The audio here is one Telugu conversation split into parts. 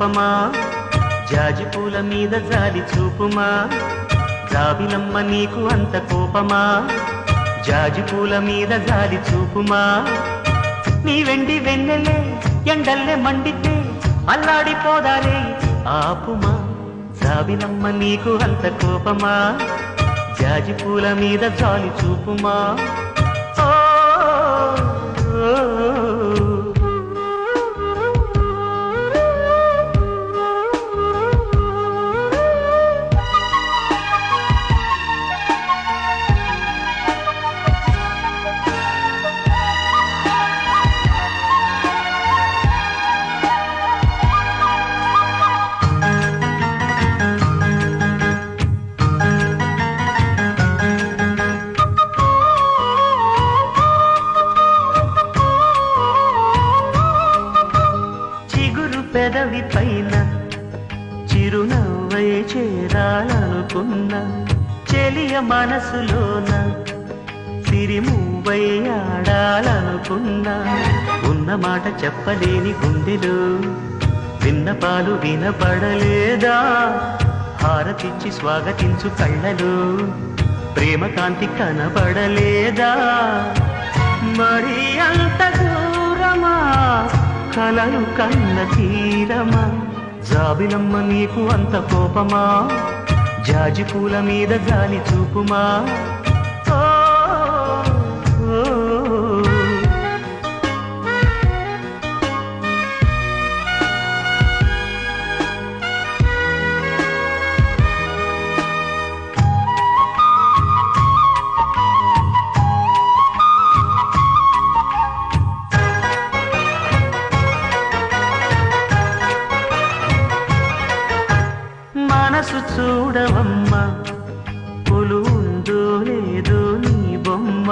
కోపమా, జాజి పూల మీద జాలి చూపుమా. జాబిలమ్మ నీకు అంత కోపమా, జాజి పూల మీద జాలి చూపుమా. నీ వెండి వెన్నెలే ఎండల్లే మండితే అల్లాడిపోదాలే ఆపుమా. జాబిలమ్మ నీకు అంత కోపమా, జాజి పూల మీద జాలి చూపుమా. పెదవి పైన చిరునవ్వై చేరాలనుకున్నా, చెలియ మనసులోన సిరిమువ్వై ఆడాలనుకున్నా. ఉన్న మాట చెప్పలేని గుండెలో విన్నపాలు వినపడలేదా? హారతిచ్చి స్వాగతించు కళ్ళలో ప్రేమ కాంతి కనబడలేదా? మరి అంత దూరమా కలలు కన్న తీరమా? జాబిలమ్మ నీకు అంత కోపమా, జాజి పూల మీద జాలి చూపుమా. మనసు చూడవమ్మా, కొలువుందో లేదో నీ బొమ్మ.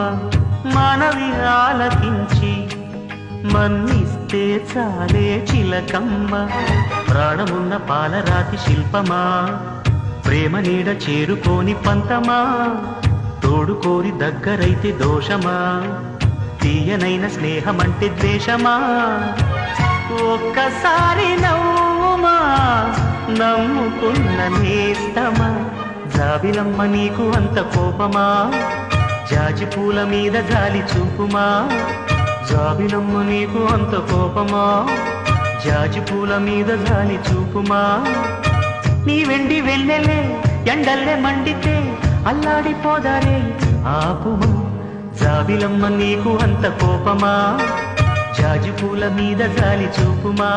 మనవి ఆలకించి మన్నిస్తే చాలే చిలకమ్మ. ప్రాణమున్న పాలరాతి శిల్పమా, ప్రేమ నీడ చేరుకోని పంతమా. తోడుకోరి దగ్గరైతే దోషమా, తీయనైన స్నేహమంటే ద్వేషమా. ఒక్కసారి నవ్వుమా, నమ్ముకున్న నేస్తమా. జాబిలమ్మ నీకు అంత కోపమా, జాజి పూల మీద జాలి చూపుమా. జాబిలమ్మ నీకు అంత కోపమా, జాజి పూల మీద జాలి చూపుమా. నీ వెండి వెన్నెలే ఎండల్లే మండితే అల్లాడిపోదారే ఆపుమా. జాబిలమ్మ నీకు అంత కోపమా, జాజి పూల మీద జాలి చూపుమా.